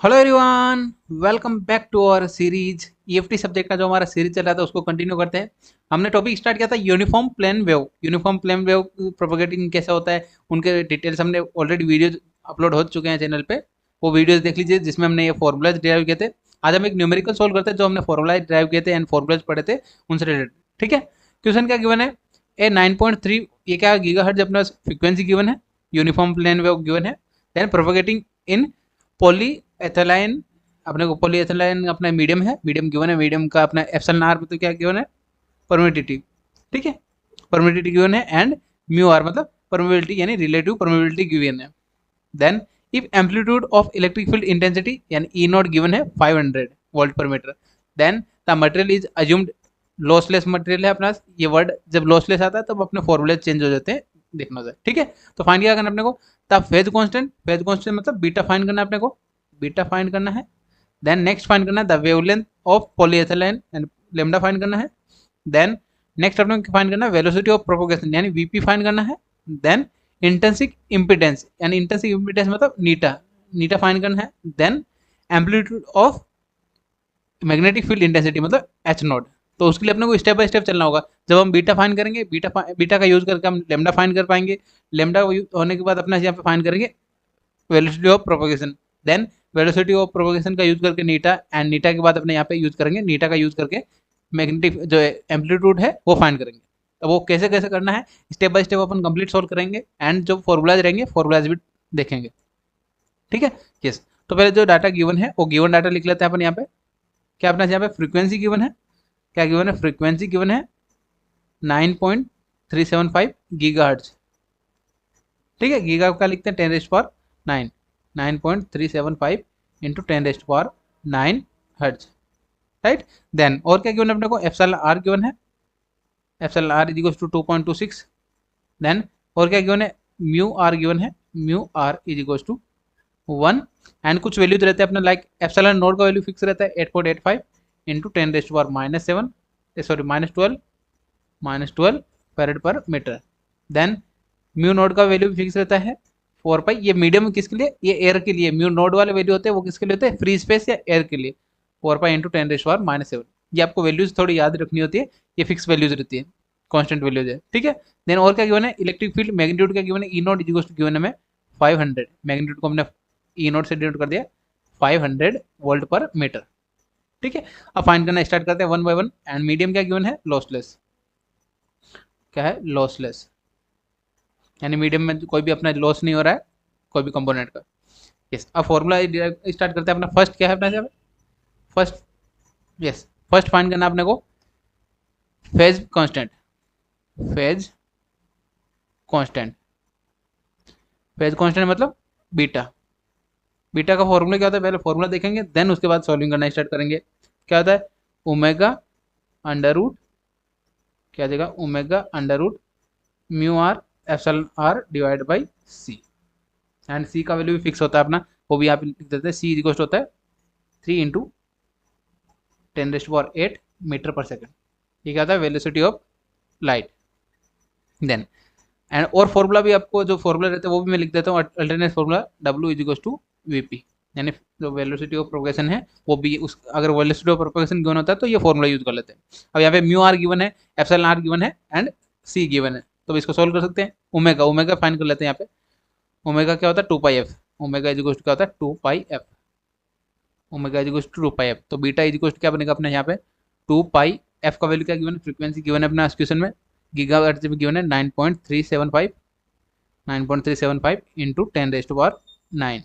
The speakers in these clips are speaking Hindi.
Hello everyone, welcome back to our series. EFT subject का जो हमारा सीरीज चल रहा था उसको कंटिन्यू करते हैं। हमने टॉपिक स्टार्ट किया था uniform plane wave. Uniform plane wave propagating कैसा होता है, उनके डिटेल्स हमने ऑलरेडी वीडियोज अपलोड हो चुके हैं चैनल पे। वो वीडियोज देख लीजिए जिसमें हमने ये फॉर्मूलाज ड्राइव किए थे। आज हम एक न्यूमेरिकल सोल्व करते हैं जो हमने फॉर्मूलाज ड्राइव किए थे एंड फॉर्मूलाज पढ़े थे उनसे रिलेटेड। ठीक है, क्वेश्चन क्या गिवन है? ए 9.3, ये क्या गीगा हर्ट्ज अपना फ्रिक्वेंसी गिवन है, यूनिफॉर्म प्लेन वेव गिवन है। देन प्रोपेगेटिंग इन पॉली एथेलाइन, अपने को पॉलीएथिलीन अपना मीडियम है, मीडियम गिवन है, मीडियम का अपना एप्सिलॉन आर मतलब क्या गिवन है, परमिटिविटी। ठीक है, परमिटिविटी गिवन है एंड म्यू आर मतलब परमिबिलिटी यानी रिलेटिव परमिबिलिटी गिवन है। Then if amplitude of electric field intensity यानी ई नॉट गिवन है 500 volt per metre, then the material is assumed lossless material है अपना। ये वर्ड जब लॉसलेस आता है तब अपने फॉर्मूले चेंज हो जाते हैं, देखना होता है। ठीक है, तो फाइंड क्या करना अपने को, the phase constant, phase constant मतलब बीटा फाइंड करना है अपने को, बीटा फाइंड करना है। देन नेक्स्ट फाइंड करना है the wavelength of polyethylene and lambda find करना है। देन नेक्स्ट अपने फाइंड करना है वेलोसिटी ऑफ प्रोपोगेशन यानी वीपी फाइंड करना है। देन इंटेंसिक इम्पिडेंस यानी इंटेंसिक इम्पिडेंस मतलब नीटा, नीटा फाइंड करना है। Then amplitude of magnetic field intensity मतलब एच नॉट। तो उसके लिए अपने को स्टेप बाय स्टेप चलना होगा। जब हम बीटा फाइंड करेंगे, बीटा का यूज करके हम लेमडा फाइंड कर पाएंगे। लेमडा होने के बाद अपना यहाँ पे फाइंड करेंगे velocity of propagation. Then velocity of propagation का यूज करके नीटा, एंड नीटा के बाद अपने यहाँ पे यूज करेंगे, नीटा का यूज करके मैग्नेटिक जो एम्पलीट्यूड है वो फाइंड करेंगे। तो वो कैसे कैसे करना है step by step upon complete solve करेंगे एंड जो फॉर्मूलाज रहेंगे फॉर्मूलाज भी देखेंगे। ठीक है, यस। तो पहले जो डाटा गिवन है वो गिवन डाटा लिख लेते हैं अपन यहाँ पे। क्या अपना यहाँ पे फ्रीक्वेंसी गिवन है, क्या गिवन है, फ्रीक्वेंसी गिवन है 9.375 गीगा हर्ट्ज। ठीक है, गीगा का लिखते हैं 10⁻9, 9.375 इंटू 10⁻9 हर्ट्ज। राइट। देन और क्या गिवन है अपने को, एप्सिलॉन आर गिवन है, epsilon R is equal to 2.26। Then और क्या गिवन है, म्यू आर गिवन है, mu R is equal to 1। And कुछ वैल्यू तो रहते हैं अपना, लाइक एप्सिलॉन नोड का वैल्यू फिक्स रहता है 8.85 into 10⁻⁻7, sorry -12 farad per metre. Then mu naught का वैल्यू भी फिक्स रहता है 4 पाई। ये मीडियम किसके लिए, ये एयर के लिए म्यू नोड वाले वैल्यू होते हैं, वो किसके लिए होते हैं, फ्री स्पेस या एयर के लिए। 4 पाई इंटू 10⁻⁻7, ये आपको वैल्यूज थोड़ी याद रखनी होती है, ये फिक्स वैल्यूज रहती है, कांस्टेंट वैल्यूज है। ठीक है। देन और क्या गिवन है, इलेक्ट्रिक फील्ड मैग्नीट्यूड क्या गिवन है, ई नॉट इज गिवन है हमें 500, मैग्नीट्यूड को हमने ई नॉट से डिनोट कर दिया 500 वोल्ट पर मीटर। ठीक है, अब फाइंड करना स्टार्ट करते हैं one by one. And medium क्या गिवन है, लॉसलेस, क्या है, लॉसलेस यानी मीडियम में कोई भी अपना लॉस नहीं हो रहा है कोई भी कंपोनेंट का। यस, अब फॉर्मूला स्टार्ट करते हैं अपना। फर्स्ट क्या है अपना यहाँ पे, फर्स्ट, यस, फर्स्ट फाइंड करना अपने को phase constant, phase constant, phase constant मतलब बीटा। बीटा का फॉर्मूला क्या होता है, पहले फॉर्मूला देखेंगे देन उसके बाद सॉल्विंग करना स्टार्ट करेंगे। क्या होता है, ओमेगा अंडर रूट, क्या देगा, omega under root mu R epsilon R divide by C. And C का वैल्यू भी फिक्स होता है अपना, वो भी आप लिख देते हैं, सी इक्वल होता है 3 इंटू 10⁸8 मीटर पर सेकेंड। ये क्या होता है, velocity of light. Then and और फॉर्मूला भी आपको जो फॉर्मूला रहता है वो भी मैं लिख देता हूँ, alternate formula W is equal to VP, यानी जो वेलोसिटी ऑफ प्रोपगेशन है वो भी उस, अगर वेलोसिटी ऑफ प्रोपगेशन गिवन होता है तो ये फॉर्मूला यूज कर लेते हैं। अब यहाँ पे म्यू आर गिवन है, एप्सिलॉन आर गिवन है एंड सी गिवन है, तो इसको सोल्व कर सकते हैं। ओमेगा, ओमेगा फाइंड कर लेते हैं यहाँ पे। ओमेगा क्या होता है, 2πf, omega is equal to क्या होता है 2πf, omega is equal to 2πf। तो बीटा इज इक्वल टू क्या बनेगा अपने यहाँ पे 2πf का वैल्यू क्या गिवन है, फ्रीक्वेंसी गिवन है अपना क्वेश्चन में, गीगाहर्ट्ज में गिवन है 9.375, 9.375 into 10⁻9।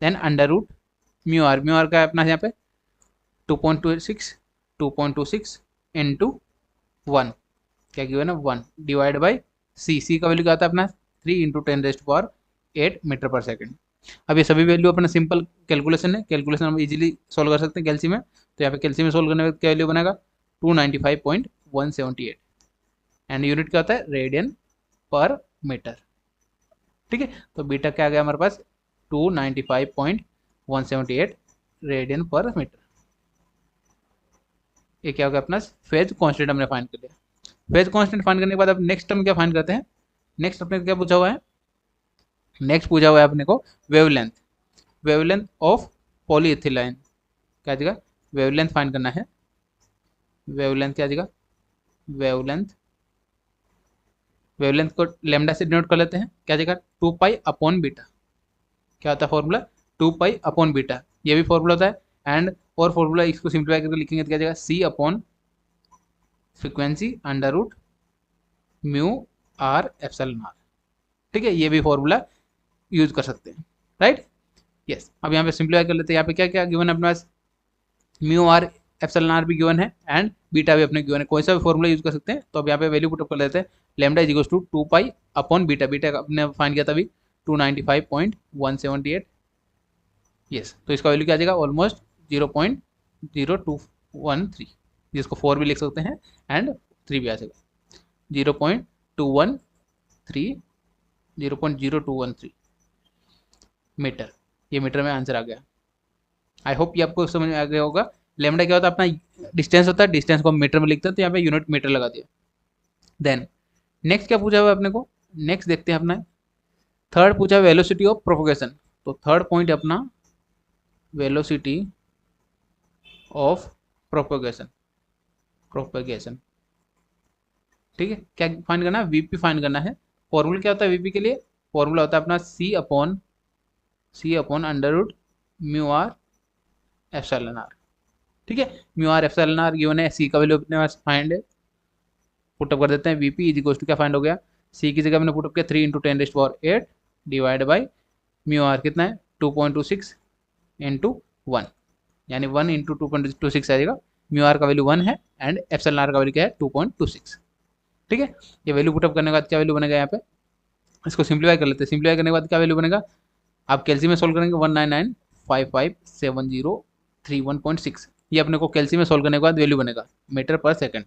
Then under root mu R, mu R का अपना यहाँ पे 2.26, 2.26 इंटू 1, क्या गिवन है 1 डिवाइड बाई सी, सी का वैल्यू क्या आता है अपना 3 इंटू 10⁸8 मीटर पर सेकेंड। अब ये सभी वैल्यू अपना सिंपल कैलकुलेशन है, कैलकुलेशन हम इजीली सोल्व कर सकते हैं कैल्सी में। तो यहाँ पे कैल्सी में सोल्व करने का क्या वैल्यू बनेगा 295.178 एंड यूनिट क्या होता है, रेडियन पर मीटर। ठीक है, तो बीटा क्या आ गया हमारे पास 295.178 रेडियन पर मीटर। ये क्या हो गया अपना फेज कांस्टेंट हमने फाइंड कर लिया। फेज कांस्टेंट फाइंड करने के बाद अब नेक्स्ट हम क्या फाइंड करते हैं, नेक्स्ट अपने क्या पूछा हुआ है, नेक्स्ट पूछा हुआ है अपने को वेवलेंथ, वेवलेंथ ऑफ पॉलीइथिलीन क्या आ जाएगा, वेवलेंथ फाइंड करना है। वेवलेंथ क्या आ जाएगा, वेवलेंथ, वेवलेंथ को लेमडा से डिनोट कर लेते हैं, क्या आ जाएगा 2 पाई अपॉन बीटा। क्या होता है फॉर्मूला, 2 पाई अपॉन बीटा, ये भी फॉर्मूला होता है। एंड और फॉर्मूला इसको सिंप्लीफाई करके लिखेंगे तो क्या आ जाएगा, C upon frequency under root mu R epsilon R. ठीक है, ये भी फॉर्मूला यूज कर सकते हैं, राइट। यस, अब यहाँ पे सिंप्लीफाई कर लेते हैं। यहाँ पे क्या क्या गिवन है अपने पास, म्यू आर एप्सिलॉन आर भी गिवन है एंड बीटा भी अपने गिवन है, कोई सा भी फॉर्मूला यूज कर सकते हैं। तो अब यहाँ पे वैल्यू पुट अप कर लेते हैं, lambda is equals to 2 pi upon beta, beta अपने फाइंड किया था अभी 295.178। यस, तो इसका वैल्यू क्या आ जाएगा, ऑलमोस्ट 0.0213, जिसको 4 भी लिख सकते हैं एंड 3 भी आ जाएगा, 0.213, 0.0213 मीटर। ये मीटर में आंसर आ गया। आई होप ये आपको समझ में आ गया होगा। लेमडा क्या होता है, अपना डिस्टेंस होता है, डिस्टेंस को मीटर में लिखते हैं, तो यहाँ पे यूनिट मीटर लगा दिया। देन नेक्स्ट क्या पूछा हुआ है अपने को, नेक्स्ट देखते हैं अपना थर्ड पूछा वेलोसिटी ऑफ प्रोपोगेशन। तो थर्ड पॉइंट अपना वेलोसिटी ऑफ प्रोपोगेशन, प्रोपोगेशन। ठीक है, क्या फाइंड करना है, वीपी फाइंड करना है। फॉर्मूला क्या होता है वीपी के लिए, फॉर्मूला होता है अपना C upon under root mu R epsilon R. ठीक है, mu R epsilon R given है, सी का वैल्यू अपने पास फाइंड है, पुटअप कर देते हैं। वीपी इज इक्वल टू क्या फाइंड हो गया, सी की जगह मैंने पुटअप किया 3 × 10⁸ डिवाइड बाई म्यू आर कितना है 2.26 इंटू 1, यानी 1 × 2.26 आ जाएगा। म्यू आर का वैल्यू 1 है एंड एप्सिलॉन आर का वैल्यू क्या है 2.26। ठीक है, ये वैल्यू पुटअप करने के बाद क्या वैल्यू बनेगा, यहाँ पे इसको सिंप्लीफाई कर लेते हैं। सिंप्लीफाई करने के बाद क्या वैल्यू बनेगा, आप कैल्सी में सोल्व करेंगे 1995571.6, ये अपने को कैल्सी में सोल्व करने के बाद वैल्यू बनेगा मीटर पर सेकंड।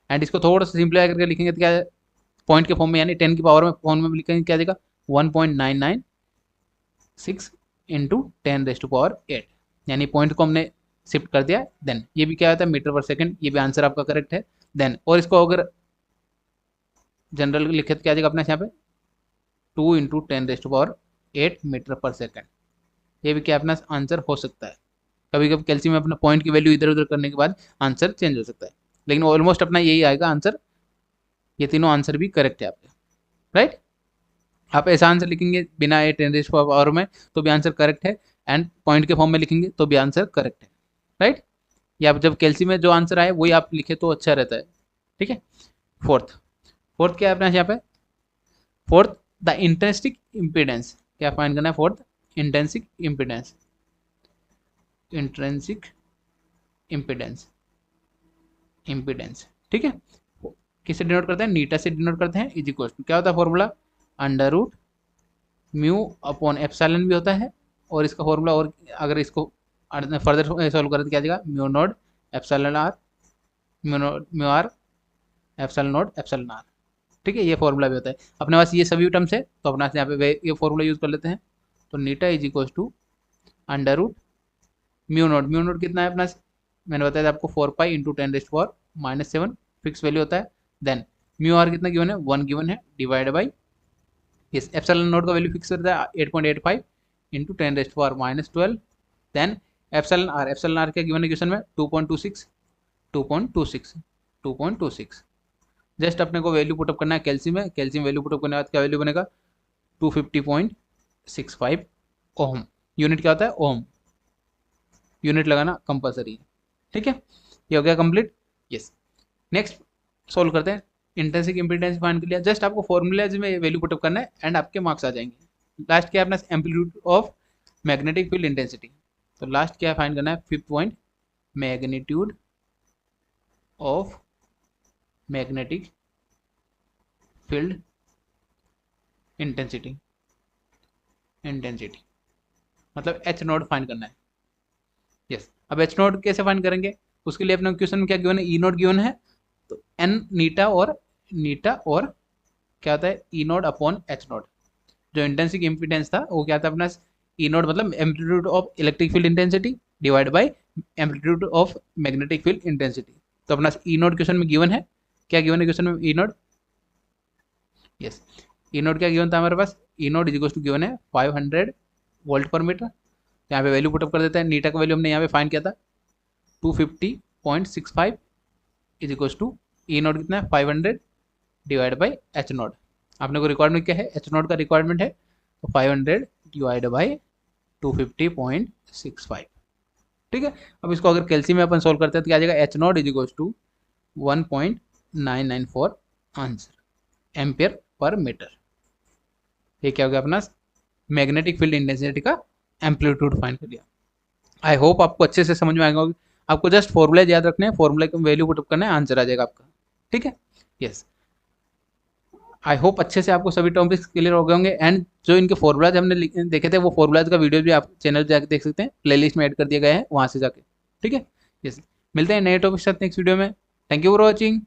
एंड इसको थोड़ा सा सिंप्लीफाई करके लिखेंगे तो क्या पॉइंट के फॉर्म में, यानी 10 की पावर में फॉर्म में लिखेंगे, क्या देगा 1.996 इंटू 10⁸, यानी पॉइंट को हमने शिफ्ट कर दिया। देन ये भी क्या होता है मीटर पर सेकंड, ये भी आंसर आपका करेक्ट है। देन और इसको अगर जनरल लिखे तो क्या जाएगा अपना यहाँ पे 2 × 10⁸ मीटर पर सेकंड। ये भी क्या अपना आंसर हो सकता है। कभी कभी कैल्शियम में अपना पॉइंट की वैल्यू इधर उधर करने के बाद आंसर चेंज हो सकता है, लेकिन ऑलमोस्ट अपना यही आएगा आंसर। ये तीनों आंसर भी करेक्ट है आपके, राइट। आप ऐसा आंसर लिखेंगे बिना 10⁻⁴ में तो भी आंसर करेक्ट है, एंड पॉइंट के फॉर्म में लिखेंगे तो भी आंसर करेक्ट है, राइट। या आप जब कैल्शियम में जो आंसर आए वही आप लिखे तो अच्छा रहता है। ठीक है, फोर्थ क्या है अपना यहाँ पे, फोर्थ द इंट्रिंसिक इम्पीडेंस, क्या फाइंड करना है, fourth intrinsic impedance, intrinsic impedance, impedance. ठीक है, किससे डिनोट करते हैं, नीटा से डिनोट करते हैं। इज इक्वल टू क्या होता है formula, under root mu upon epsilon भी होता है, और इसका फॉर्मूला और अगर इसको फर्दर सॉल्व करें तो क्या जाएगा mu naught epsilon R, mu R epsilon naught epsilon R. ठीक है, ये फॉर्मूला भी होता है अपने पास, ये सभी टर्म्स है तो अपना यहाँ पे ये फॉर्मूला यूज कर लेते हैं। तो eta is equal to under root mu naught कितना है अपना, मैंने बताया था आपको 4 पाई इंटू 10⁻⁻7 फिक्स वैल्यू होता है। देन म्यू आर कितना गिवन है 1 गिवन है, डिवाइड बाई इस एप्सिलॉन नॉट का वैल्यू फिक्स करता है 8.85 इंटू 10⁻12। देन एप्सिलॉन आर क्या गिवन है क्वेश्चन में 2.26 जस्ट अपने को वैल्यू पुटअप करना है कैल्शियम में। कैल्शियम वैल्यू पुटअप करने के बाद क्या वैल्यू बनेगा 250.65 ओम। यूनिट क्या होता है ओम, यूनिट लगाना कंपलसरी है। ठीक है, ये हो गया कंप्लीट। यस, नेक्स्ट सॉल्व करते हैं। इंट्रिंसिक इम्पीडेंस फाइंड कर लिया, जस्ट आपको फॉर्मूलाज में वैल्यू पुटअप करना है एंड आपके मार्क्स आ जाएंगे। लास्ट क्या है अपना amplitude of magnetic field intensity. तो लास्ट क्या फाइंड करना है, 5th point magnitude of magnetic field intensity, मतलब एच नोड फाइंड करना है। यस, अब एच नोड कैसे फाइंड करेंगे, उसके लिए अपने क्वेश्चन में क्या गिवन है, ई नोड गिवन है। तो एन नीटा और क्या होता है E naught upon H naught. जो इंटेंसिक इम्पीडेंस था वो क्या था अपना ई नोड, मतलब amplitude of electric field intensity divide by amplitude of magnetic field intensity. तो अपना ई नोड क्वेश्चन में गिवन है, क्या गिवन है क्वेश्चन में E naught. Yes, E naught क्या गिवन था हमारे पास, E naught is equal to given है 500 वोल्ट पर मीटर। यहाँ पे वैल्यू पुटअप कर देते हैं। नीटा का वैल्यू हमने यहाँ पे फाइंड किया था 250.65 is equal to E not कितना है 500 डिवाइड बाई एच नॉट। आपने को रिक्वायरमेंट क्या है, एच नॉट का रिक्वायरमेंट है, तो 500 डिवाइड बाई 250.65। ठीक है, अब इसको अगर कैल्सी में अपन सोल्व करते हैं तो क्या आ जाएगा, H not is equal to 1.994 answer ampere per metre. ये क्या हो गया अपना मैग्नेटिक फील्ड इंटेंसिटी का एम्पलीट्यूड फाइंड कर लिया। आई होप आपको अच्छे से समझ में आएगा। आपको जस्ट फॉर्मूला याद रखने हैं, फॉर्मूला की वैल्यू पुटअप करना है, आंसर आ जाएगा आपका। ठीक है, यस। आई होप अच्छे से आपको सभी टॉपिक्स क्लियर हो गए होंगे। एंड जो इनके फॉर्मूलाज हमने देखे थे वो फॉर्मूलाज का वीडियो भी आप चैनल जाकर देख सकते हैं, प्लेलिस्ट में ऐड कर दिए गए हैं वहाँ से जाके। ठीक है, यस। मिलते हैं नए टॉपिक के साथ नेक्स्ट वीडियो में। Thank you for watching.